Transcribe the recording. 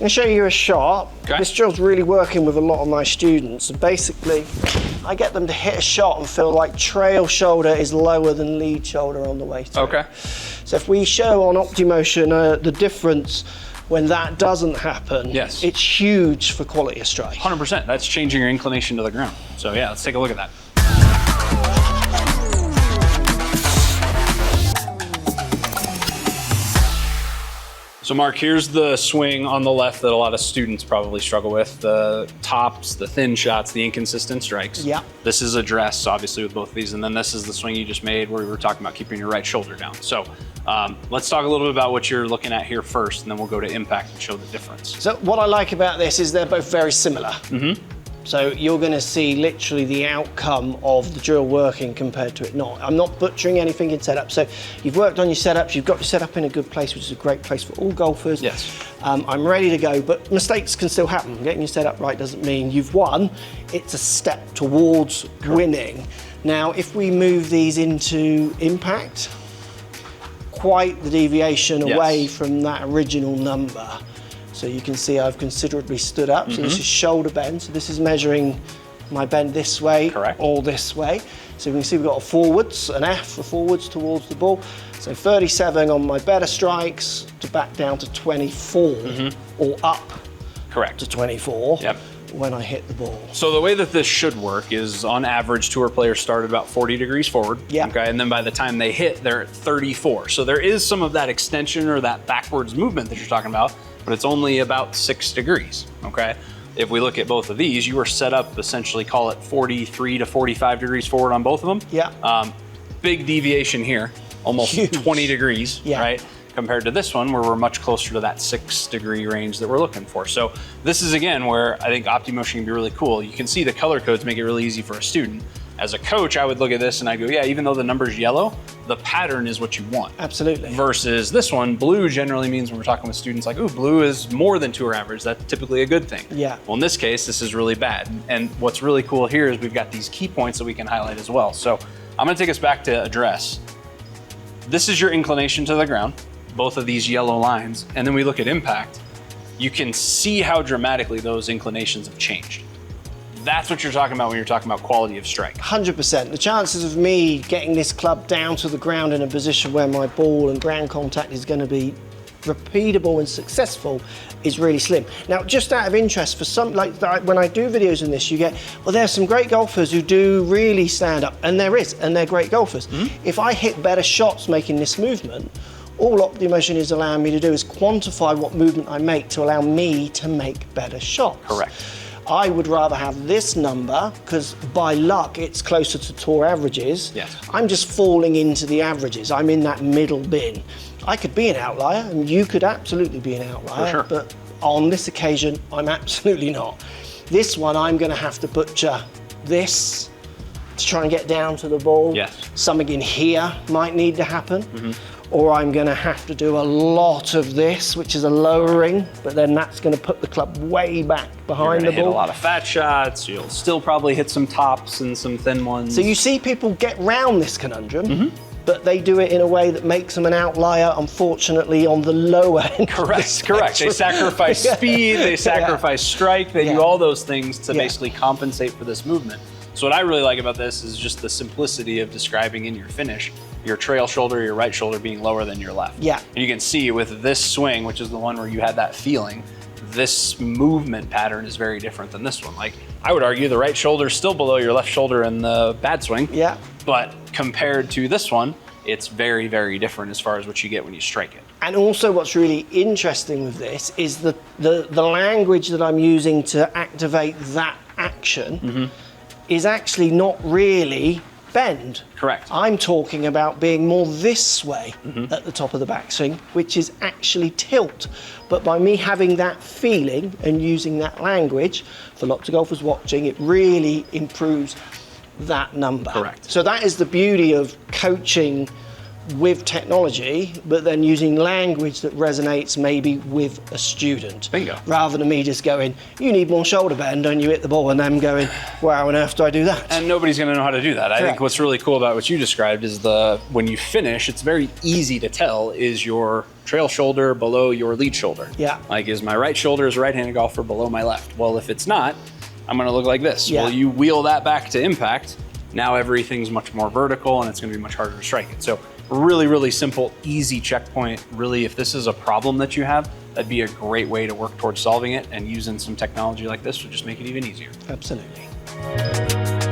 I'll show you a shot. Okay. This drill's really working with a lot of my students. So basically, I get them to hit a shot and feel like trail shoulder is lower than lead shoulder on the way through. Okay. So if we show on OPTIMOTION the difference when that doesn't happen, yes, it's huge for quality of strike. 100%. That's changing your inclination to the ground. So yeah, let's take a look at that. So Mark, here's the swing on the left that a lot of students probably struggle with. The tops, the thin shots, the inconsistent strikes. Yeah. This is addressed obviously with both of these. And then this is the swing you just made where we were talking about keeping your right shoulder down. So let's talk a little bit about what you're looking at here first, and then we'll go to impact and show the difference. So what I like about this is they're both very similar. Mm-hmm. So you're going to see literally the outcome of the drill working compared to it not. I'm not butchering anything in setup. So you've worked on your setups, you've got your setup in a good place, which is a great place for all golfers. Yes. I'm ready to go, but mistakes can still happen. Getting your setup right doesn't mean you've won. It's a step towards winning. Now, if we move these into impact, quite the deviation away from that original number. So you can see I've considerably stood up. So this is shoulder bend. So this is measuring my bend this way or this way. So we can see we've got a forwards, an F for forwards towards the ball. So 37 on my better strikes to back down to 24 or up to 24 when I hit the ball. So the way that this should work is on average tour players start at about 40 degrees forward. Okay, and then by the time they hit, they're at 34. So there is some of that extension or that backwards movement that you're talking about, but it's only about 6 degrees, okay? If we look at both of these, you were set up essentially, call it 43 to 45 degrees forward on both of them. Yeah. Big deviation here, almost 20 degrees, right? Compared to this one, where we're much closer to that 6 degree range that we're looking for. So this is, again, where I think OPTIMOTION can be really cool. You can see the color codes make it really easy for a student. As a coach, I would look at this and I go, yeah, even though the number's yellow, the pattern is what you want. Absolutely. Versus this one, blue generally means when we're talking with students like, ooh, blue is more than tour average. That's typically a good thing. Yeah. Well, in this case, this is really bad. And what's really cool here is we've got these key points that we can highlight as well. So I'm gonna take us back to address. This is your inclination to the ground, both of these yellow lines. And then we look at impact. You can see how dramatically those inclinations have changed. That's what you're talking about when you're talking about quality of strike. 100%. The chances of me getting this club down to the ground in a position where my ball and ground contact is going to be repeatable and successful is really slim. Now, just out of interest, for some, like when I do videos in this, you get, well, there's some great golfers who do really stand up, and there is, and they're great golfers. If I hit better shots making this movement, all OPTIMOTION is allowing me to do is quantify what movement I make to allow me to make better shots. Correct. I would rather have this number because by luck it's closer to tour averages. Yes. I'm just falling into the averages. I'm in that middle bin. I could be an outlier and you could absolutely be an outlier, for sure. But on this occasion, I'm absolutely not. This one, I'm gonna have to butcher this to try and get down to the ball. Yes. Something in here might need to happen. Or I'm gonna have to do a lot of this, which is a lowering, but then that's gonna put the club way back behind the ball. Hit a lot of fat shots. You'll still probably hit some tops and some thin ones. So you see people get round this conundrum, but they do it in a way that makes them an outlier, unfortunately, on the lower end. Correct. They sacrifice speed, they sacrifice strike, they do all those things to basically compensate for this movement. So what I really like about this is just the simplicity of describing in your finish your trail shoulder, your right shoulder being lower than your left. Yeah. And you can see with this swing, which is the one where you had that feeling, this movement pattern is very different than this one. Like, I would argue the right shoulder is still below your left shoulder in the bad swing. Yeah. But compared to this one, it's very, very different as far as what you get when you strike it. And also what's really interesting with this is the language that I'm using to activate that action is actually not really bend. Correct. I'm talking about being more this way at the top of the backswing, which is actually tilt. But by me having that feeling and using that language, for lots of golfers watching, it really improves that number. Correct. So that is the beauty of coaching with technology, but then using language that resonates maybe with a student. Bingo. Rather than me just going, you need more shoulder bend and you hit the ball, and them going, well, how on earth do I do that? And nobody's gonna know how to do that. Correct. I think what's really cool about what you described is when you finish, it's very easy to tell, is your trail shoulder below your lead shoulder. Yeah. Like, is my right shoulder as a right-handed golfer below my left? Well, if it's not, I'm gonna look like this. Yeah. Well, you wheel that back to impact, now everything's much more vertical and it's gonna be much harder to strike it. So really, really simple, easy checkpoint. Really, if this is a problem that you have, that'd be a great way to work towards solving it, and using some technology like this would just make it even easier. Absolutely.